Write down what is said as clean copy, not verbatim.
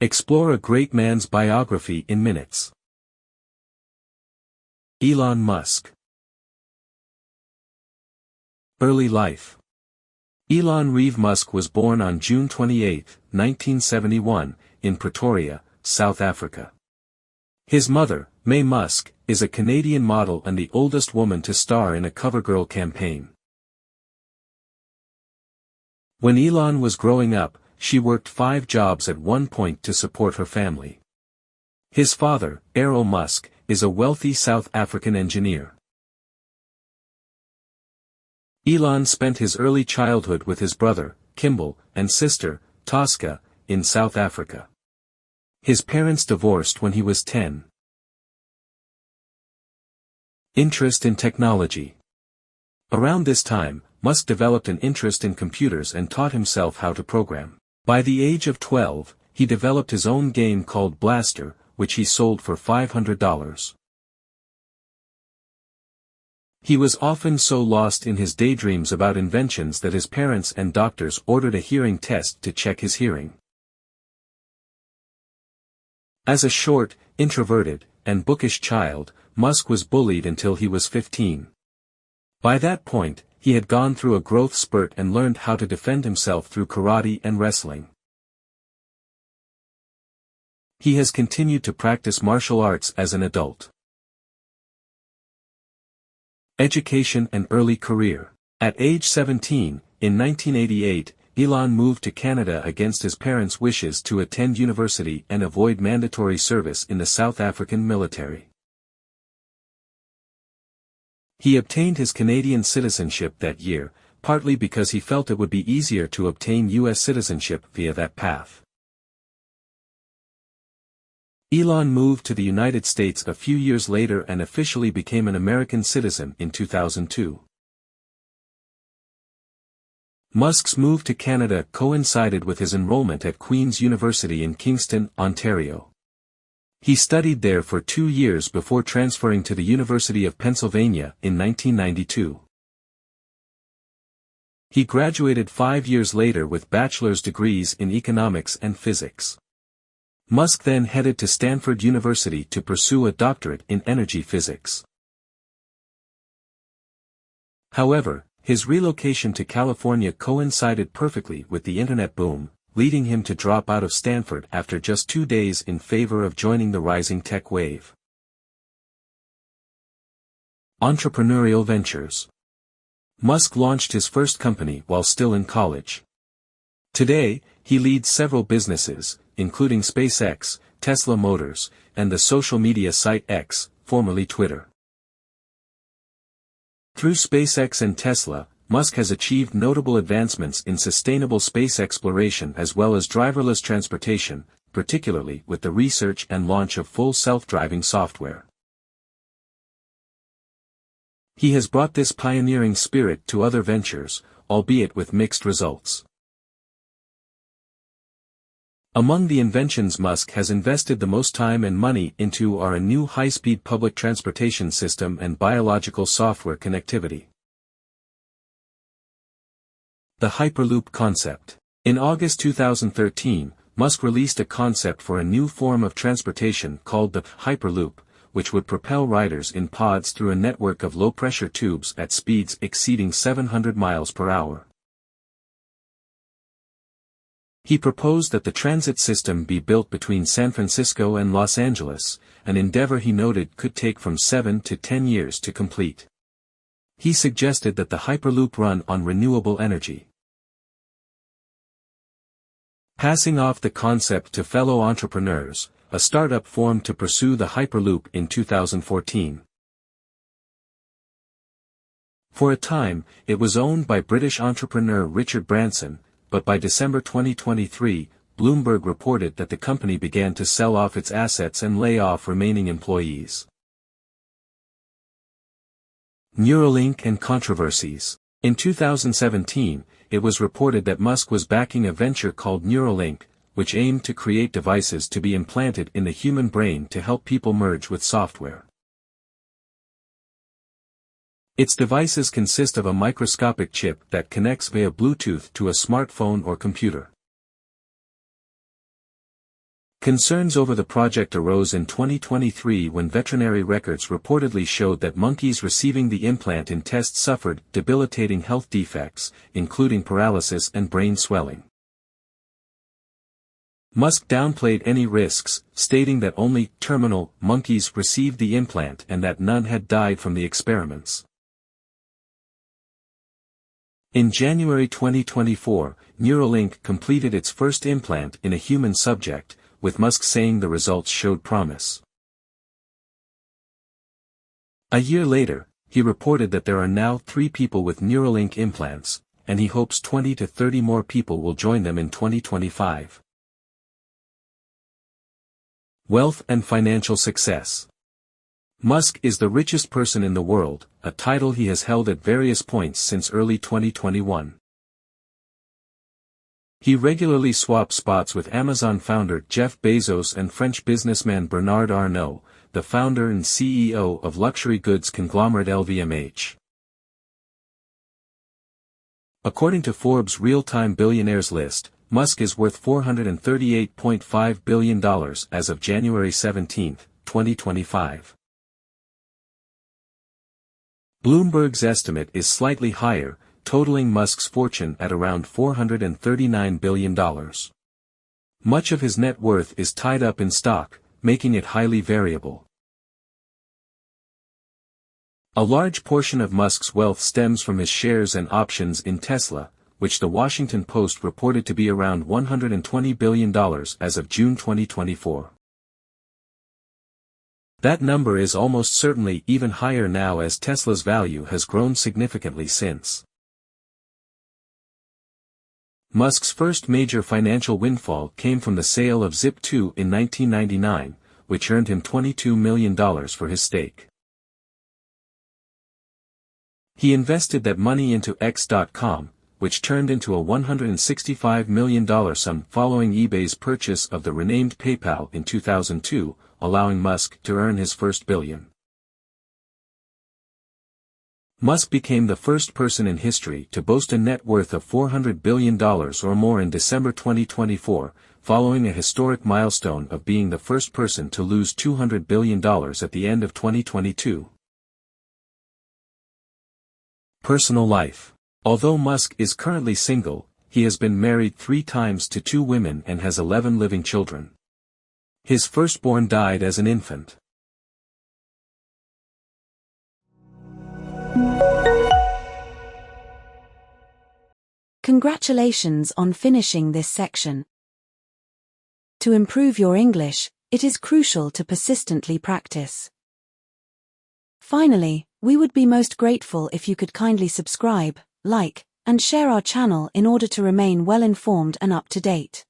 Explore a great man's biography in minutes. Elon Musk. Early life. Elon Reeve Musk was born on June 28, 1971, in Pretoria, South Africa. His mother, May Musk, is a Canadian model and the oldest woman to star in a CoverGirl campaign. When Elon was growing up, she worked 5 jobs at one point to support her family. His father, Errol Musk, is a wealthy South African engineer. Elon spent his early childhood with his brother, Kimball, and sister, Tosca, in South Africa. His parents divorced when he was 10. Interest in technology. Around this time, Musk developed an interest in computers and taught himself how to program. By the age of 12, he developed his own game called Blaster, which he sold for $500. He was often so lost in his daydreams about inventions that his parents and doctors ordered a hearing test to check his hearing. As a short, introverted, and bookish child, Musk was bullied until he was 15. By that point, he had gone through a growth spurt and learned how to defend himself through karate and wrestling. He has continued to practice martial arts as an adult. Education and early career. At age 17, in 1988, Elon moved to Canada against his parents' wishes to attend university and avoid mandatory service in the South African military. He obtained his Canadian citizenship that year, partly because he felt it would be easier to obtain U.S. citizenship via that path. Elon moved to the United States a few years later and officially became an American citizen in 2002. Musk's move to Canada coincided with his enrollment at Queen's University in Kingston, Ontario. He studied there for 2 years before transferring to the University of Pennsylvania in 1992. He graduated 5 years later with bachelor's degrees in economics and physics. Musk then headed to Stanford University to pursue a doctorate in energy physics. However, his relocation to California coincided perfectly with the internet boom, leading him to drop out of Stanford after just 2 days in favor of joining the rising tech wave. Entrepreneurial Ventures. Musk launched his first company while still in college. Today, he leads several businesses, including SpaceX, Tesla Motors, and the social media site X, formerly Twitter. Through SpaceX and Tesla, Musk has achieved notable advancements in sustainable space exploration as well as driverless transportation, particularly with the research and launch of full self-driving software. He has brought this pioneering spirit to other ventures, albeit with mixed results. Among the inventions Musk has invested the most time and money into are a new high-speed public transportation system and biological software connectivity. The Hyperloop Concept. In August 2013, Musk released a concept for a new form of transportation called the Hyperloop, which would propel riders in pods through a network of low-pressure tubes at speeds exceeding 700 miles per hour. He proposed that the transit system be built between San Francisco and Los Angeles, an endeavor he noted could take from 7 to 10 years to complete. He suggested that the Hyperloop run on renewable energy. Passing off the concept to fellow entrepreneurs, a startup formed to pursue the Hyperloop in 2014. For a time, it was owned by British entrepreneur Richard Branson, but by December 2023, Bloomberg reported that the company began to sell off its assets and lay off remaining employees. Neuralink and Controversies. In 2017, it was reported that Musk was backing a venture called Neuralink, which aimed to create devices to be implanted in the human brain to help people merge with software. Its devices consist of a microscopic chip that connects via Bluetooth to a smartphone or computer. Concerns over the project arose in 2023 when veterinary records reportedly showed that monkeys receiving the implant in tests suffered debilitating health defects, including paralysis and brain swelling. Musk downplayed any risks, stating that only terminal monkeys received the implant and that none had died from the experiments. In January 2024, Neuralink completed its first implant in a human subject, with Musk saying the results showed promise. A year later, he reported that there are now 3 people with Neuralink implants, and he hopes 20 to 30 more people will join them in 2025. Wealth and financial success. Musk is the richest person in the world, a title he has held at various points since early 2021. He regularly swaps spots with Amazon founder Jeff Bezos and French businessman Bernard Arnault, the founder and CEO of luxury goods conglomerate LVMH. According to Forbes' real-time billionaires list, Musk is worth $438.5 billion as of January 17, 2025. Bloomberg's estimate is slightly higher, totaling Musk's fortune at around $439 billion. Much of his net worth is tied up in stock, making it highly variable. A large portion of Musk's wealth stems from his shares and options in Tesla, which the Washington Post reported to be around $120 billion as of June 2024. That number is almost certainly even higher now as Tesla's value has grown significantly since. Musk's first major financial windfall came from the sale of Zip2 in 1999, which earned him $22 million for his stake. He invested that money into X.com, which turned into a $165 million sum following eBay's purchase of the renamed PayPal in 2002, allowing Musk to earn his first billion. Musk became the first person in history to boast a net worth of $400 billion or more in December 2024, following a historic milestone of being the first person to lose $200 billion at the end of 2022. Personal life. Although Musk is currently single, he has been married 3 times to 2 women and has 11 living children. His firstborn died as an infant. Congratulations on finishing this section. To improve your English, it is crucial to persistently practice. Finally, we would be most grateful if you could kindly subscribe, like, and share our channel in order to remain well informed and up to date.